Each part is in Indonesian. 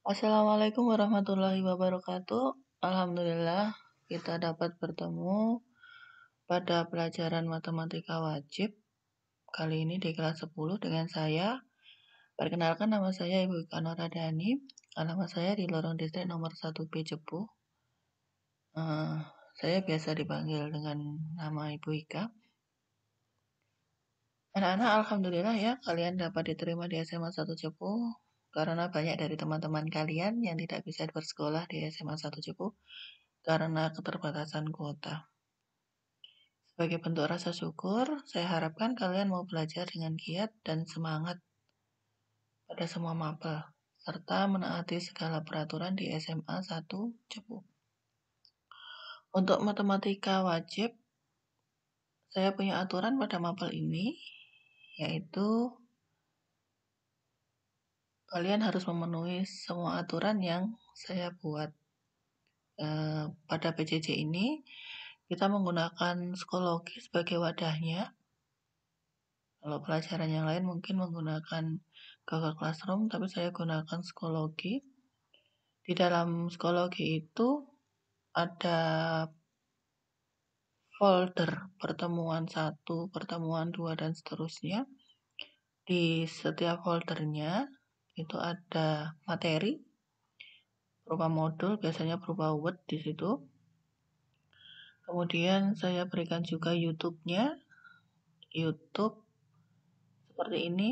Assalamualaikum warahmatullahi wabarakatuh. Alhamdulillah kita dapat bertemu pada pelajaran matematika wajib kali ini di kelas 10 dengan saya. Perkenalkan, nama saya Ibu Ika Noradani. Alamat saya di Lorong Distrik nomor 1B Cepu. Saya biasa dipanggil dengan nama Ibu Ika. Anak-anak, alhamdulillah ya, kalian dapat diterima di SMA 1 Cepu karena banyak dari teman-teman kalian yang tidak bisa bersekolah di SMA 1 Cepu karena keterbatasan kuota. Sebagai bentuk rasa syukur, saya harapkan kalian mau belajar dengan giat dan semangat pada semua mapel, serta menaati segala peraturan di SMA 1 Cepu. Untuk matematika wajib, saya punya aturan pada mapel ini, yaitu kalian harus memenuhi semua aturan yang saya buat. Pada PJJ ini, kita menggunakan psikologi sebagai wadahnya. Kalau pelajaran yang lain mungkin menggunakan Google Classroom, tapi saya gunakan psikologi. Di dalam psikologi itu ada folder pertemuan 1, pertemuan 2, dan seterusnya. Di setiap foldernya itu ada materi berupa modul, biasanya berupa Word di situ. Kemudian saya berikan juga YouTube-nya. YouTube seperti ini,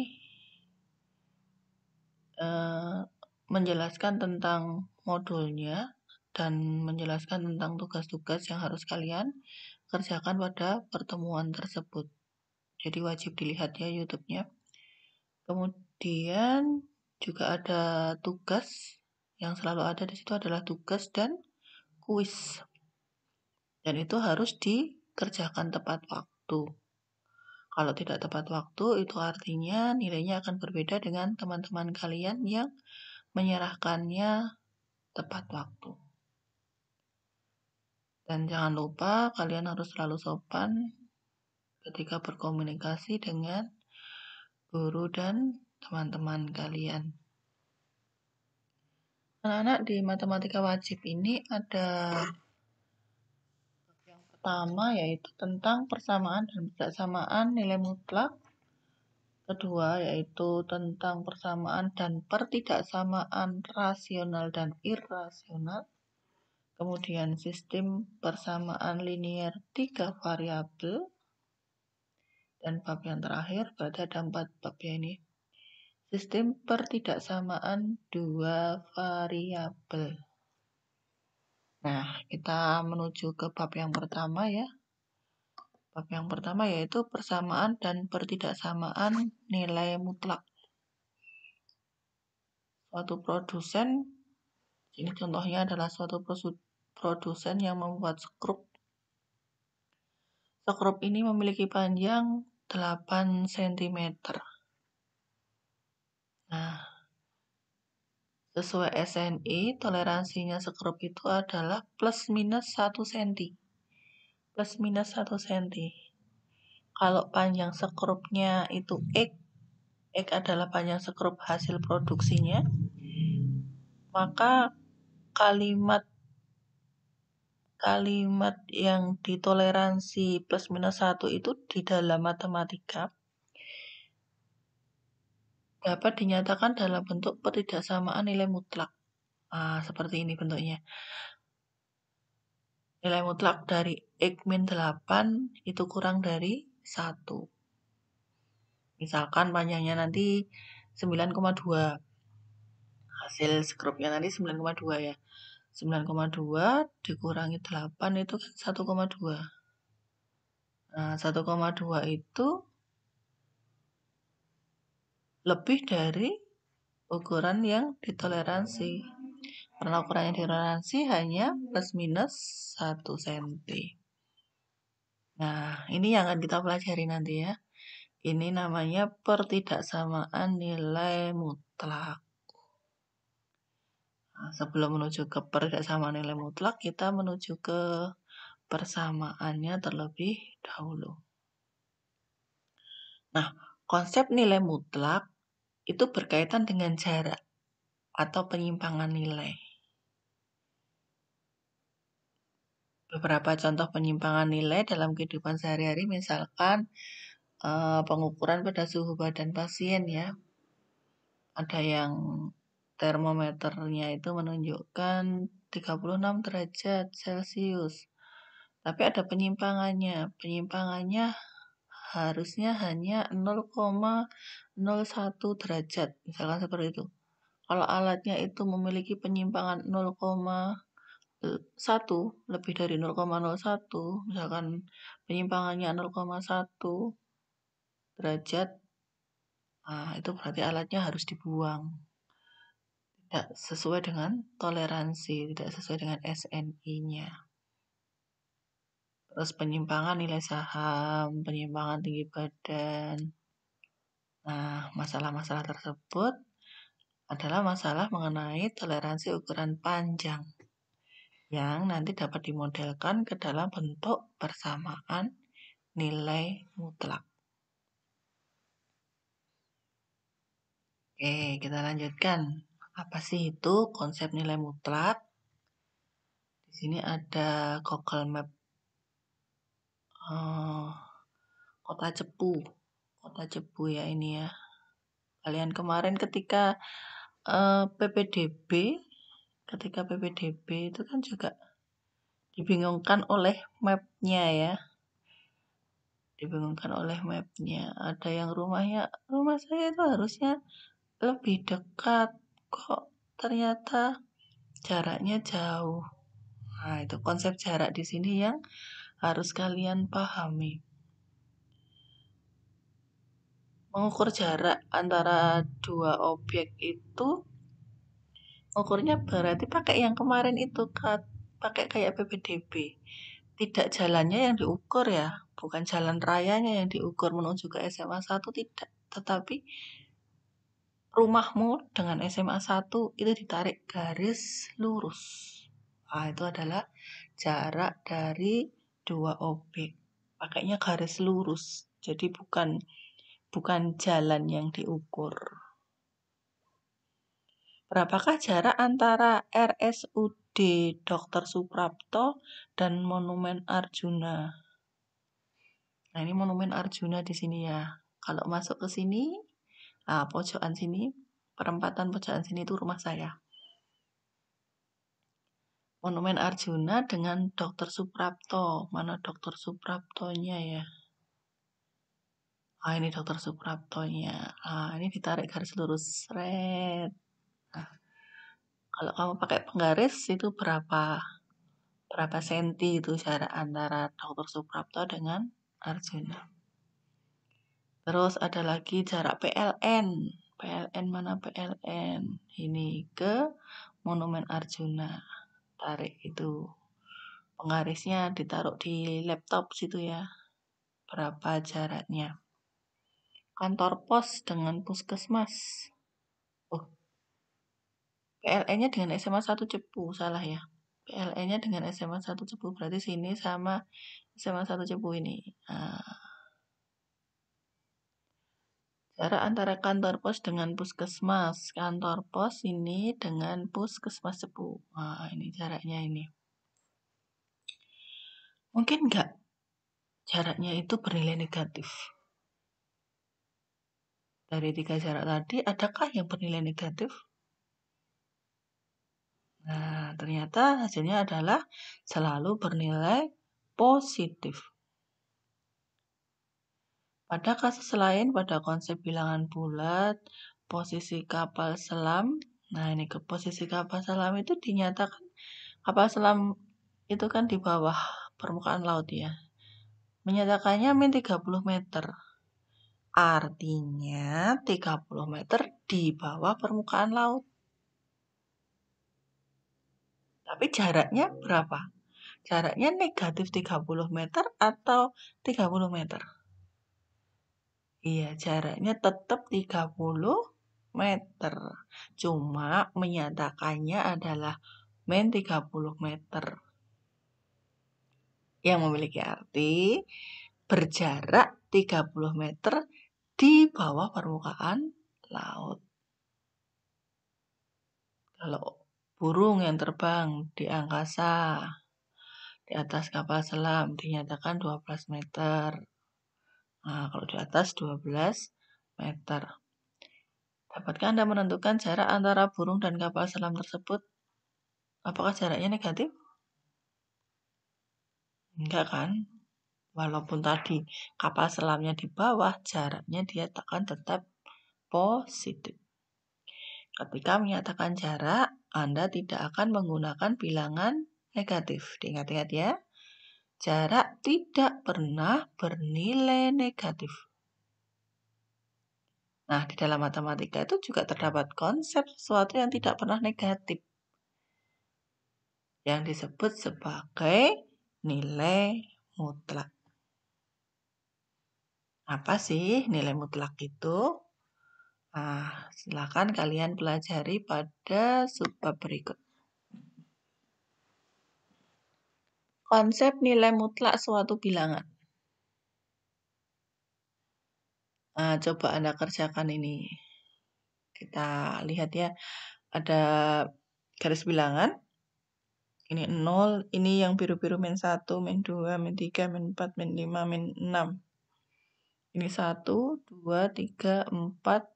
menjelaskan tentang modulnya dan menjelaskan tentang tugas-tugas yang harus kalian kerjakan pada pertemuan tersebut. Jadi wajib dilihat ya YouTube-nya. Kemudian juga ada tugas, yang selalu ada di situ adalah tugas dan kuis. Dan itu harus dikerjakan tepat waktu. Kalau tidak tepat waktu, itu artinya nilainya akan berbeda dengan teman-teman kalian yang menyerahkannya tepat waktu. Dan jangan lupa kalian harus selalu sopan ketika berkomunikasi dengan guru dan teman-teman kalian. Anak-anak, di matematika wajib ini ada yang pertama, yaitu tentang persamaan dan persamaan nilai mutlak. Kedua, yaitu tentang persamaan dan pertidaksamaan rasional dan irrasional. Kemudian sistem persamaan linear 3 variabel. Dan bab yang terakhir, berarti ada 4 bab ya ini. Sistem pertidaksamaan 2 variabel. Nah, kita menuju ke bab yang pertama ya. Bab yang pertama yaitu persamaan dan pertidaksamaan nilai mutlak. Suatu produsen, ini contohnya adalah suatu produsen yang membuat skrup. Skrup ini memiliki panjang 8 cm. Nah, sesuai SNI, toleransinya skrup itu adalah plus minus 1 cm. Plus minus 1 cm. Kalau panjang skrupnya itu X adalah panjang skrup hasil produksinya, maka kalimat yang ditoleransi plus minus 1 itu di dalam matematika dapat dinyatakan dalam bentuk pertidaksamaan nilai mutlak. Seperti ini bentuknya. Nilai mutlak dari X-8 itu kurang dari 1. Misalkan panjangnya nanti 9,2. Hasil skrupnya nanti 9,2 ya. 9,2 dikurangi 8 itu kan 1,2. Nah, 1,2 itu lebih dari ukuran yang ditoleransi. Karena ukuran yang ditoleransi hanya plus minus 1 cm. Nah, ini yang akan kita pelajari nanti ya. Ini namanya pertidaksamaan nilai mutlak. Nah, sebelum menuju ke pertidaksamaan nilai mutlak, kita menuju ke persamaannya terlebih dahulu. Nah, konsep nilai mutlak itu berkaitan dengan jarak. atau penyimpangan nilai. Beberapa contoh penyimpangan nilai dalam kehidupan sehari-hari, misalkan pengukuran pada suhu badan pasien ya. Ada yang termometernya itu menunjukkan 36 derajat Celcius. Tapi ada penyimpangannya. Penyimpangannya harusnya hanya 0,01 derajat, misalkan seperti itu. Kalau alatnya itu memiliki penyimpangan 0,1, lebih dari 0,01, misalkan penyimpangannya 0,1 derajat, nah itu berarti alatnya harus dibuang. Tidak sesuai dengan toleransi, tidak sesuai dengan SNI-nya. Terus penyimpangan nilai saham, penyimpangan tinggi badan. Nah, masalah-masalah tersebut adalah masalah mengenai toleransi ukuran panjang yang nanti dapat dimodelkan ke dalam bentuk persamaan nilai mutlak. Oke, kita lanjutkan. Apa sih itu konsep nilai mutlak? Di sini ada Google Map Kota Cepu. Kota Cepu ya ini ya. Kalian kemarin ketika PPDB itu kan juga dibingungkan oleh mapnya ya. Ada yang rumah saya itu harusnya lebih dekat, kok ternyata jaraknya jauh. Nah, itu konsep jarak di sini yang harus kalian pahami. Mengukur jarak antara dua objek itu, ukurnya berarti pakai yang kemarin itu, pakai kayak PPDB. Tidak jalannya yang diukur ya, bukan jalan rayanya yang diukur menuju ke SMA 1, tidak. Tetapi rumahmu dengan SMA 1 itu ditarik garis lurus. Nah, itu adalah jarak dari dua objek. Pakainya garis lurus, jadi bukan jalan yang diukur. Berapakah jarak antara RSUD Dr. Suprapto dan Monumen Arjuna? Nah, ini Monumen Arjuna di sini ya. Kalau masuk ke sini, pojokan sini, perempatan pojokan sini itu rumah saya. Monumen Arjuna dengan Dr. Suprapto. Mana Dr. Supraptonya ya? Ini Dr. Supraptonya. Ini ditarik garis lurus. Red. Nah, kalau kamu pakai penggaris itu berapa senti itu jarak antara Dr. Suprapto dengan Arjuna. Terus ada lagi jarak PLN. PLN mana PLN? Ini ke Monumen Arjuna. Tarik itu. Penggarisnya ditaruh di laptop situ ya. Berapa jaraknya? Kantor pos dengan puskesmas. PLN-nya dengan SMA 1 Cepu, salah ya. PLN-nya dengan SMA 1 Cepu, berarti sini sama SMA 1 Cepu ini. Jarak antara kantor pos dengan puskesmas. Kantor pos ini dengan puskesmas Cepu. Ini jaraknya ini. Mungkin enggak jaraknya itu bernilai negatif? Dari 3 jarak tadi, adakah yang bernilai negatif? Nah, ternyata hasilnya adalah selalu bernilai positif. Pada kasus lain, pada konsep bilangan bulat, posisi kapal selam, nah ini ke posisi kapal selam itu dinyatakan, kapal selam itu kan di bawah permukaan laut ya, menyatakannya min 30 meter. Artinya 30 meter di bawah permukaan laut. Tapi jaraknya berapa? Jaraknya negatif 30 meter atau 30 meter? Iya, jaraknya tetap 30 meter. Cuma menyatakannya adalah min 30 meter. Yang memiliki arti berjarak 30 meter di bawah permukaan laut. Kalau burung yang terbang di angkasa, di atas kapal selam dinyatakan 12 meter. Nah, kalau di atas 12 meter. Dapatkah Anda menentukan jarak antara burung dan kapal selam tersebut? Apakah jaraknya negatif? Enggak kan? Walaupun tadi kapal selamnya di bawah, jaraknya dia akan tetap positif. Ketika menyatakan jarak, Anda tidak akan menggunakan bilangan negatif. Diingat-ingat ya. Jarak tidak pernah bernilai negatif. Nah, di dalam matematika itu juga terdapat konsep sesuatu yang tidak pernah negatif, yang disebut sebagai nilai mutlak. Apa sih nilai mutlak itu? Nah, silakan kalian pelajari pada subbab berikut. Konsep nilai mutlak suatu bilangan. Nah, coba Anda kerjakan ini. Kita lihat ya, ada garis bilangan. Ini 0, ini yang biru-biru min 1, min 2, min 3, min 4, min 5, min 6. Ini 1, 2, 3, 4, 5,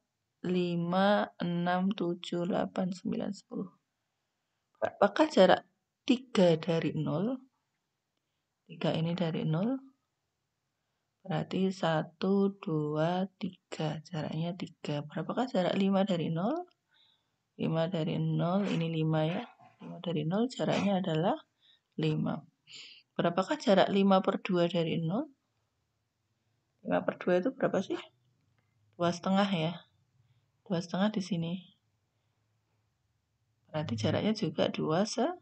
6, 7, 8, 9, 10. Apakah jarak 3 dari 0? 3 ini dari 0. Berarti 1, 2, 3. Jaraknya 3. Berapakah jarak 5 dari 0? 5 dari 0, ini 5 ya. 5 dari 0 jaraknya adalah 5. Berapakah jarak 5 per 2 dari 0? 5 per 2 itu berapa sih? 2,5 ya. 2,5 di sini. Berarti jaraknya juga 2,5.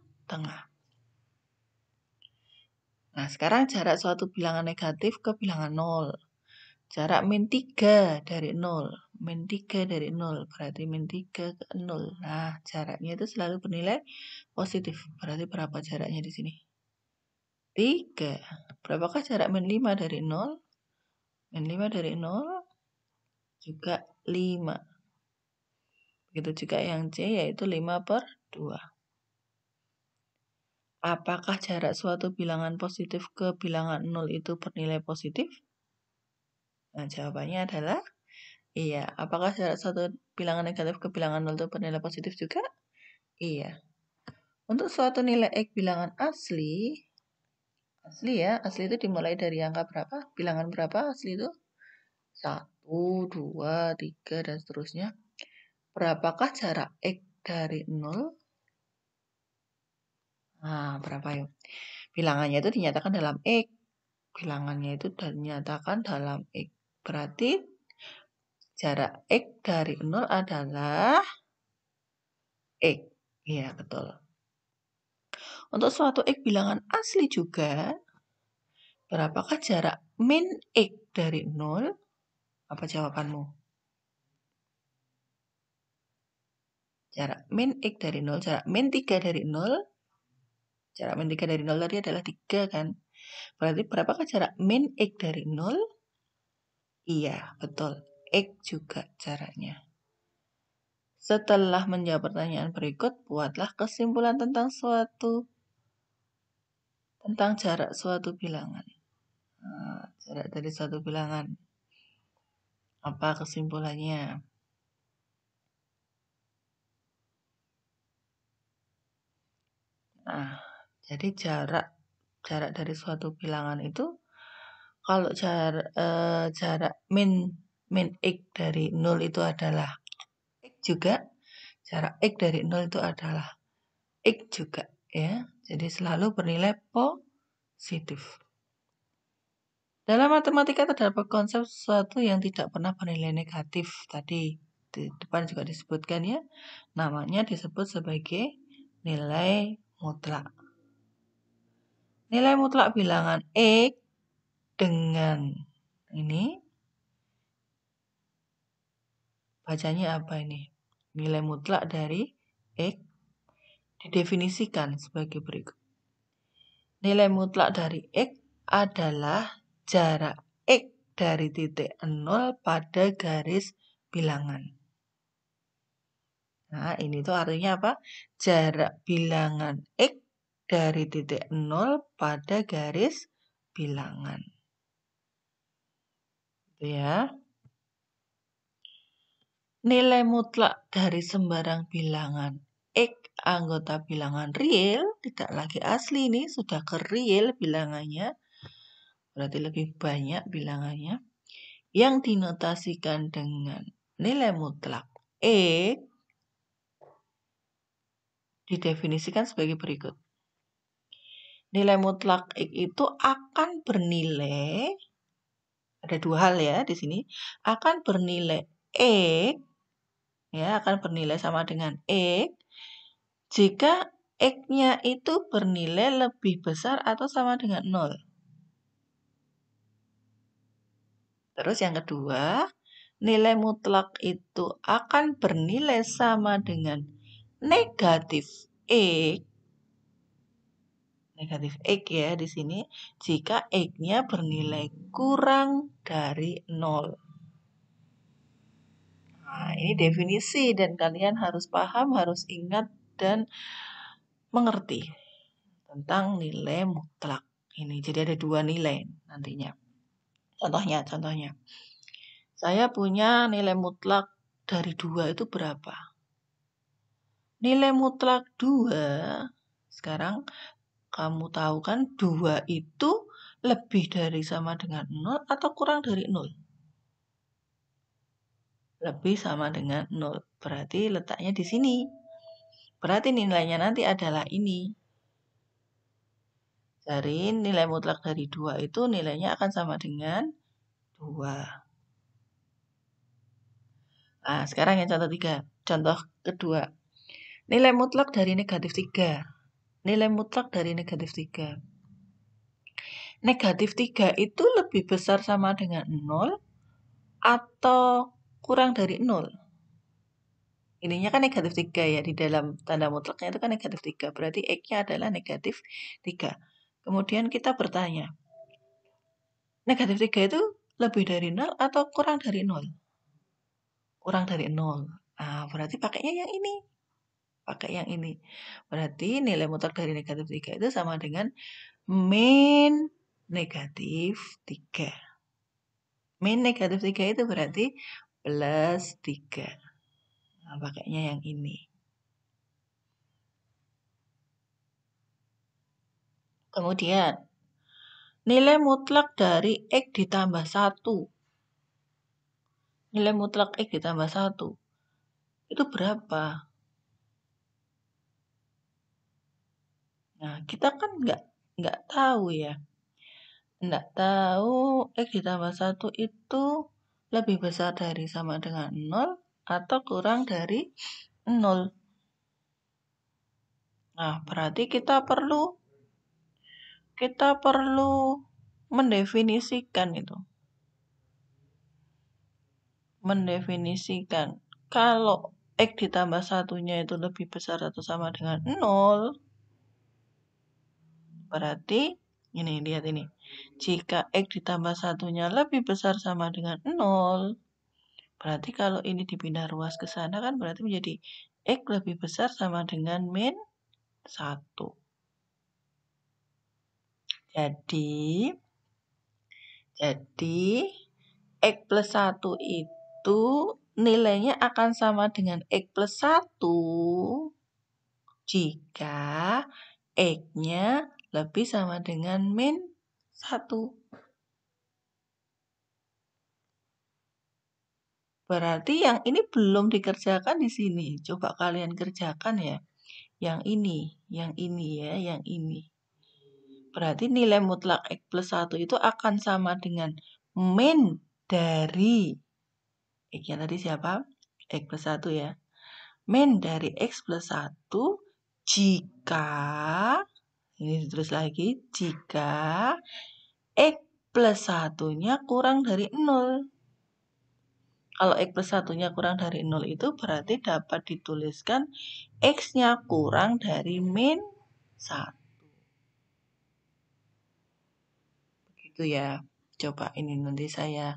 Nah, sekarang jarak suatu bilangan negatif ke bilangan 0. Jarak min 3 dari 0. Min 3 dari 0. Berarti min 3 ke 0. Nah, jaraknya itu selalu bernilai positif. Berarti berapa jaraknya di sini? 3. Berapakah jarak min 5 dari 0? Min 5 dari 0 juga 5. Begitu juga yang C, yaitu 5 per 2. Apakah jarak suatu bilangan positif ke bilangan 0 itu bernilai positif? Nah, jawabannya adalah iya. Apakah jarak suatu bilangan negatif ke bilangan 0 itu bernilai positif juga? Iya. Untuk suatu nilai X bilangan asli ya, asli itu dimulai dari angka berapa? Bilangan berapa asli itu? 1, 2, 3, dan seterusnya. Berapakah jarak X dari 0? Nah, berapa yuk? Bilangannya itu dinyatakan dalam X. Bilangannya itu dinyatakan dalam X. Berarti jarak X dari 0 adalah X. Iya, betul. Untuk suatu X bilangan asli juga, berapakah jarak min X dari 0? Apa jawabanmu? Jarak min X dari 0, jarak min 3 dari 0. Jarak min 3 dari 0 tadi adalah 3 kan? Berarti berapakah jarak min X dari 0? Iya, betul. X juga jaraknya. Setelah menjawab pertanyaan berikut, buatlah kesimpulan tentang jarak suatu bilangan. Nah, jarak dari suatu bilangan. Apa kesimpulannya? Nah, jadi jarak dari suatu bilangan itu, kalau jarak min X dari 0 itu adalah X juga, jarak X dari 0 itu adalah X juga ya. Jadi selalu bernilai positif. Dalam matematika terdapat konsep sesuatu yang tidak pernah bernilai negatif. Tadi di depan juga disebutkan ya. Namanya disebut sebagai nilai mutlak. Nilai mutlak bilangan X dengan ini, bacanya apa ini? Nilai mutlak dari X didefinisikan sebagai berikut. Nilai mutlak dari X adalah jarak X dari titik 0 pada garis bilangan. Nah, ini tuh artinya apa? Jarak bilangan X dari titik 0 pada garis bilangan. Gitu ya. Nilai mutlak dari sembarang bilangan X anggota bilangan real, tidak lagi asli ini, sudah ke real bilangannya, berarti lebih banyak bilangannya, yang dinotasikan dengan nilai mutlak X didefinisikan sebagai berikut. Nilai mutlak X itu akan bernilai, ada dua hal ya di sini, akan bernilai X, ya, akan bernilai sama dengan X, jika X-nya itu bernilai lebih besar atau sama dengan 0. Terus yang kedua, nilai mutlak itu akan bernilai sama dengan negatif X, negatif X ya di sini, jika X-nya bernilai kurang dari 0. Nah, ini definisi dan kalian harus paham, harus ingat dan mengerti tentang nilai mutlak ini. Jadi ada dua nilai nantinya. Contohnya. Saya punya nilai mutlak dari 2 itu berapa? Nilai mutlak 2, sekarang kamu tahu kan 2 itu lebih dari sama dengan 0 atau kurang dari 0? Lebih sama dengan 0. Berarti letaknya di sini. Berarti nilainya nanti adalah ini. Dari nilai mutlak dari 2 itu nilainya akan sama dengan 2. Nah, sekarang yang contoh 3. Contoh kedua. Nilai mutlak dari negatif 3. Nilai mutlak dari negatif 3. Negatif 3 itu lebih besar sama dengan 0 atau kurang dari 0? Ininya kan negatif 3 ya, di dalam tanda mutlaknya itu kan negatif 3. Berarti X-nya adalah negatif 3. Kemudian kita bertanya, negatif 3 itu lebih dari 0 atau kurang dari 0? Kurang dari 0. Nah, berarti pakainya yang ini. Pakai yang ini. Berarti nilai mutlak dari negatif 3 itu sama dengan min negatif 3. Min negatif 3 itu berarti plus 3. Nah, pakainya yang ini. Kemudian, nilai mutlak dari X ditambah 1. Nilai mutlak X ditambah 1. Itu berapa? Nah, kita kan nggak tahu ya. Nggak tahu X ditambah 1 itu lebih besar dari sama dengan 0 atau kurang dari 0. Nah, berarti kita perlu mendefinisikan itu. Mendefinisikan kalau X ditambah 1-nya itu lebih besar atau sama dengan 0, berarti ini, lihat ini. Jika X ditambah 1-nya lebih besar sama dengan 0, berarti kalau ini dipindah ruas ke sana kan berarti menjadi X lebih besar sama dengan min 1. Jadi X plus 1 itu nilainya akan sama dengan X plus 1 jika X-nya lebih sama dengan min 1. Berarti yang ini belum dikerjakan di sini. Coba kalian kerjakan ya. Yang ini ya, yang ini. Berarti nilai mutlak X plus 1 itu akan sama dengan min dari X-nya tadi siapa? X plus 1 ya. Min dari X plus 1 jika, ini ditulis lagi, jika X plus 1-nya kurang dari 0. Kalau X plus 1-nya kurang dari 0 itu berarti dapat dituliskan X-nya kurang dari min 1. Begitu ya. Coba ini nanti saya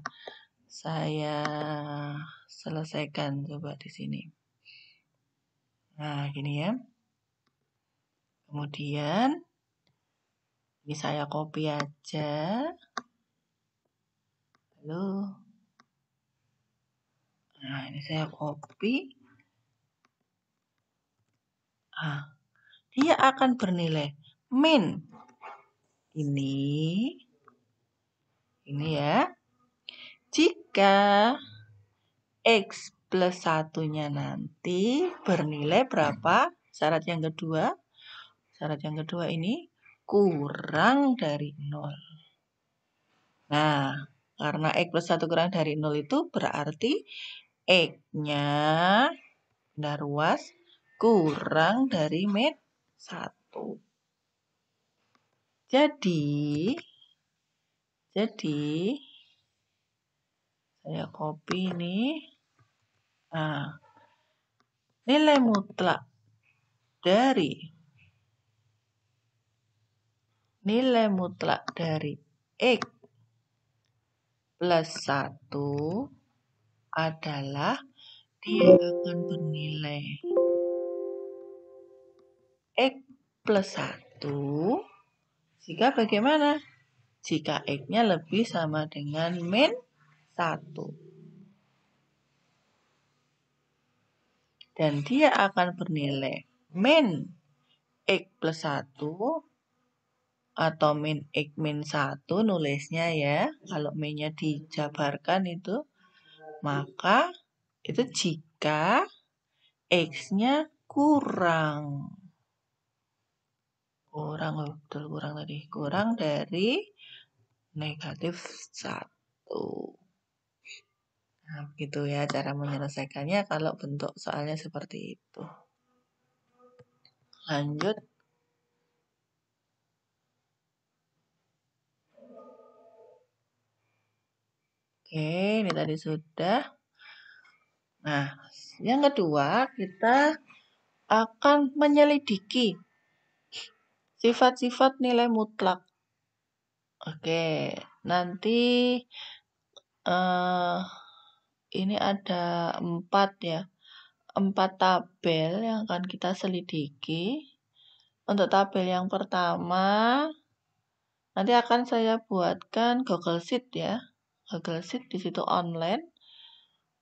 selesaikan coba di sini. Nah, gini ya. Kemudian, ini saya copy aja. Lalu, nah ini saya copy. Nah, dia akan bernilai min. Ini ya. Jika X plus 1-nya nanti bernilai berapa? Syarat yang kedua ini kurang dari 0. Nah, karena X plus 1 kurang dari 0 itu berarti X-nya benda ruas kurang dari min 1. Jadi saya copy ini. Nah, nilai mutlak dari X plus 1 adalah dia akan bernilai X plus 1 jika bagaimana? Jika X-nya lebih sama dengan min 1. Dan dia akan bernilai min X plus 1 atau min X min 1 nulisnya ya. Kalau min-nya dijabarkan itu, maka itu jika X-nya kurang. Kurang dari negatif 1. Nah, begitu ya cara menyelesaikannya kalau bentuk soalnya seperti itu. Lanjut. Oke, ini tadi sudah. Nah, yang kedua kita akan menyelidiki sifat-sifat nilai mutlak. Oke, nanti ini ada 4 tabel yang akan kita selidiki. Untuk tabel yang pertama, nanti akan saya buatkan Google Sheet ya. Google Sheet di situ online.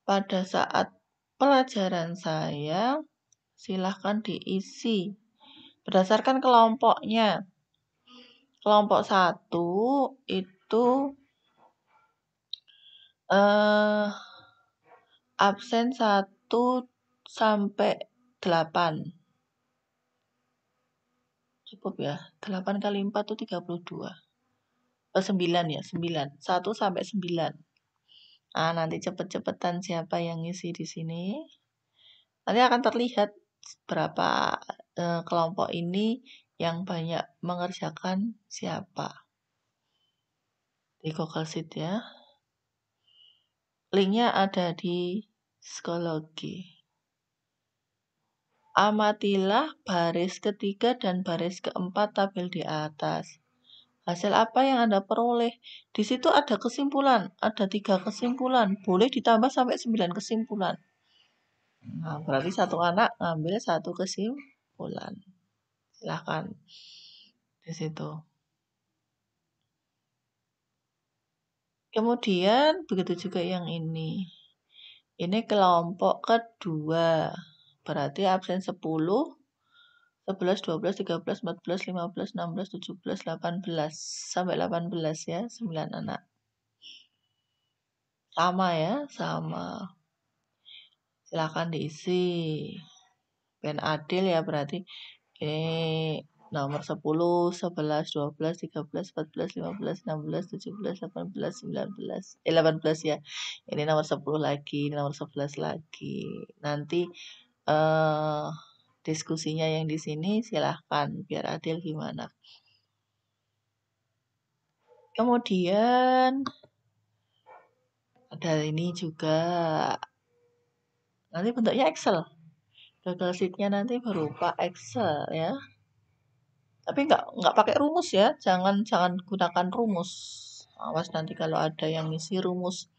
Pada saat pelajaran saya, silahkan diisi berdasarkan kelompoknya. Kelompok 1 itu absen 1 sampai 8. Cukup ya. 8 kali 4 itu 32. 9 ya, 9. 1 sampai 9. Nah, nanti cepet-cepetan siapa yang ngisi di sini. Nanti akan terlihat berapa kelompok ini yang banyak mengerjakan siapa. Di Google Sheet ya. Linknya ada di psikologi. Amatilah baris ketiga dan baris keempat tabel di atas. Hasil apa yang Anda peroleh? Di situ ada kesimpulan, ada 3 kesimpulan. Boleh ditambah sampai 9 kesimpulan. Nah, berarti satu anak ngambil 1 kesimpulan. Silahkan di situ. Kemudian begitu juga yang ini. Ini kelompok kedua. Berarti absen 10, 11, 12, 13, 14, 15, 16, 17, 18. Sampai 18 ya, 9 anak. Sama ya, sama. Silakan diisi. Ben adil ya berarti ini nomor 10, 11, 12, 13, 14, 15, 16, 17, 18, 19. 18 ya. Ini nomor 10 lagi, ini nomor 11 lagi. Nanti diskusinya yang di sini silahkan biar adil gimana. Kemudian ada ini juga. Nanti bentuknya Excel. Google Sheet-nya nanti berupa Excel ya. Tapi nggak pakai rumus ya. Jangan gunakan rumus. Awas nanti kalau ada yang ngisi rumus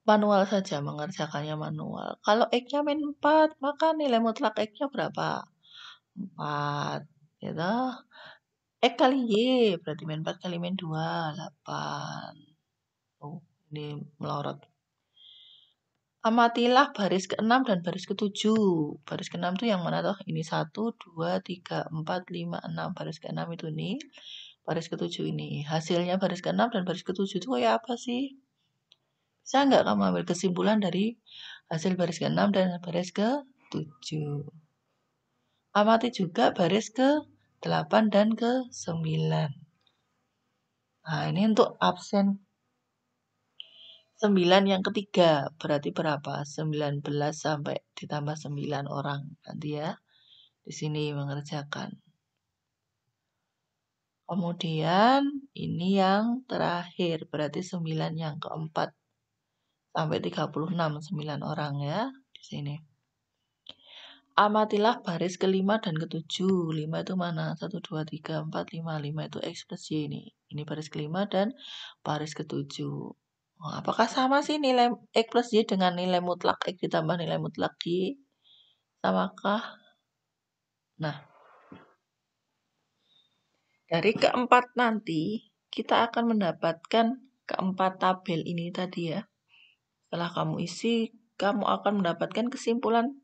Manual saja, mengerjakannya manual. Kalau X-nya min 4, maka nilai mutlak X-nya berapa? 4. Gitu. X kali Y, berarti min 4 kali min 2, 8. Oh, ini melorot. Amatilah baris ke-6 dan baris ke-7. Baris ke-6 itu yang mana toh? Ini 1, 2, 3, 4, 5, 6. Baris ke-6 itu ini. Baris ke-7 ini. Hasilnya baris ke-6 dan baris ke-7 itu kayak apa sih? Bisa nggak kamu ambil kesimpulan dari hasil baris ke-6 dan baris ke-7? Amati juga baris ke-8 dan ke-9. Nah, ini untuk absen 9 yang ketiga. Berarti berapa? 19 sampai ditambah 9 orang. Nanti ya, di sini mengerjakan. Kemudian, ini yang terakhir. Berarti 9 yang keempat. Sampai 36, 9 orang ya, di sini. Amatilah baris ke-5 dan ke-7. 5 itu mana? 1, 2, 3, 4, 5. 5 itu X plus Y ini. Ini baris ke-5 dan baris ke-7. Oh, apakah sama sih nilai X plus Y dengan nilai mutlak X ditambah nilai mutlak Y? Samakah? Nah, dari keempat nanti, kita akan mendapatkan keempat tabel ini tadi ya. Setelah kamu isi, kamu akan mendapatkan kesimpulan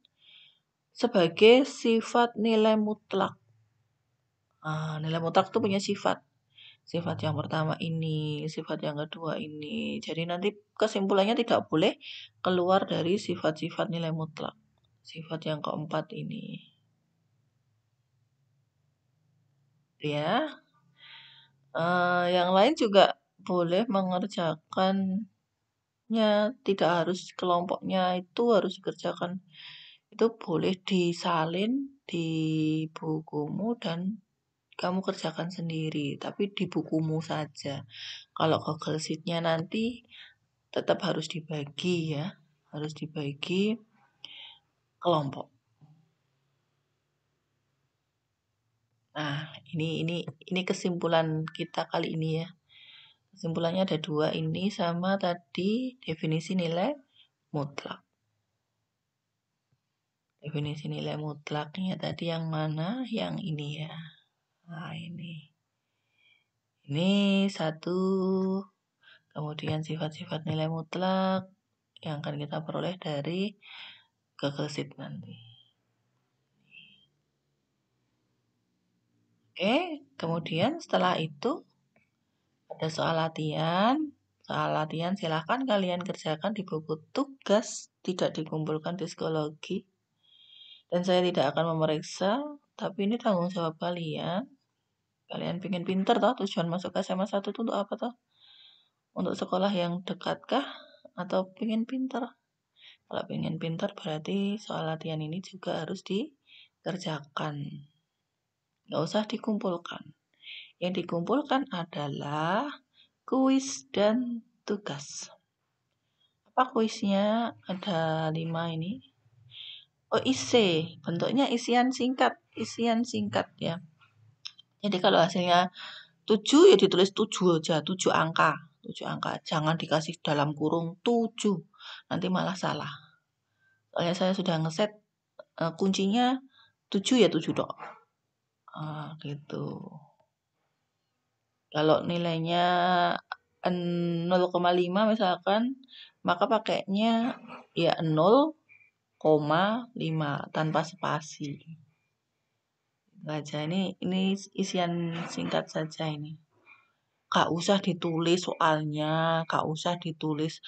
sebagai sifat nilai mutlak. Nah, nilai mutlak itu punya sifat. Sifat yang pertama ini, sifat yang kedua ini. Jadi nanti kesimpulannya tidak boleh keluar dari sifat-sifat nilai mutlak. Sifat yang keempat ini. Ya. Yang lain juga boleh mengerjakannya. Tidak harus kelompoknya itu harus dikerjakan. Itu boleh disalin di bukumu dan kamu kerjakan sendiri, tapi di bukumu saja. Kalau Google Sheet-nya nanti tetap harus dibagi ya, harus dibagi kelompok. Nah, ini kesimpulan kita kali ini ya. Kesimpulannya ada 2 ini sama tadi definisi nilai mutlak. Definisi nilai mutlaknya tadi yang mana? Yang ini ya. Nah, ini. Ini 1. Kemudian sifat-sifat nilai mutlak yang akan kita peroleh dari Google Sheet nanti. Oke, kemudian setelah itu ada soal latihan. Soal latihan silahkan kalian kerjakan di buku tugas, tidak dikumpulkan di psikologi. Dan saya tidak akan memeriksa, tapi ini tanggung jawab kalian. Kalian pengen pinter toh, tujuan masuk SMA 1 itu untuk apa toh? Untuk sekolah yang dekatkah? Atau pengen pinter? Kalau pengen pinter berarti soal latihan ini juga harus dikerjakan. Nggak usah dikumpulkan. Yang dikumpulkan adalah kuis dan tugas. Apa kuisnya? Ada 5 ini. Oh, isi. Bentuknya isian singkat ya. Jadi kalau hasilnya 7 ya ditulis 7 aja, 7 angka. 7 angka. Jangan dikasih dalam kurung 7. Nanti malah salah. Soalnya saya sudah ngeset kuncinya 7 ya 7 dok. Gitu. Kalau nilainya 0,5 misalkan, maka pakainya ya 0,5 tanpa spasi. Aja ini isian singkat saja ini. Gak usah ditulis soalnya, gak usah ditulis.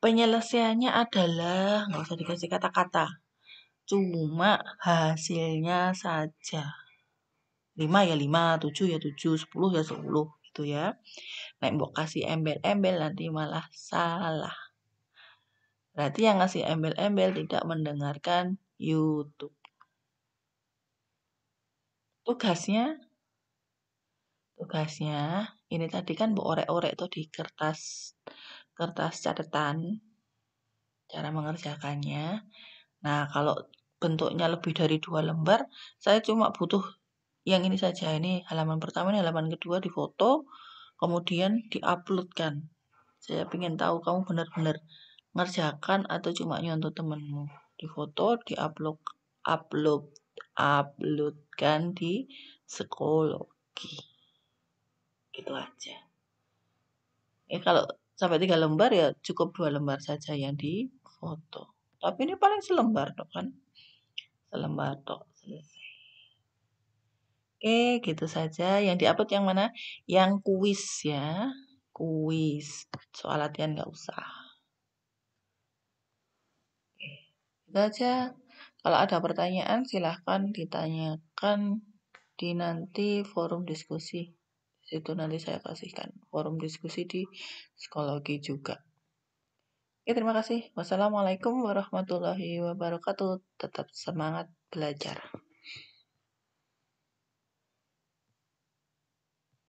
Penyelesaiannya adalah gak usah dikasih kata-kata. Cuma hasilnya saja. 5 ya 5, 7 ya 7, 10 ya 10 gitu ya. Nek mbok kasih embel-embel nanti malah salah. Berarti yang ngasih embel-embel tidak mendengarkan YouTube. Tugasnya ini tadi kan mbok orek-orek tuh di kertas catatan cara mengerjakannya. Nah, kalau bentuknya lebih dari 2 lembar, saya cuma butuh yang ini saja. Ini halaman pertama, ini halaman kedua difoto, kemudian diuploadkan. Saya ingin tahu kamu benar-benar ngerjakan atau cuma nyontoh temenmu. Di foto, uploadkan di psikologi. Gitu aja. Kalau sampai 3 lembar ya cukup 2 lembar saja yang di foto. Tapi ini paling selembar toh kan. Selembar toh selesai. Oke, gitu saja. Yang di-upload yang mana? Yang kuis ya. Kuis. Soal latihan nggak usah. Oke, itu aja. Kalau ada pertanyaan silahkan ditanyakan di nanti forum diskusi. Situ nanti saya kasihkan forum diskusi di psikologi juga. Oke, terima kasih. Wassalamualaikum warahmatullahi wabarakatuh. Tetap semangat belajar.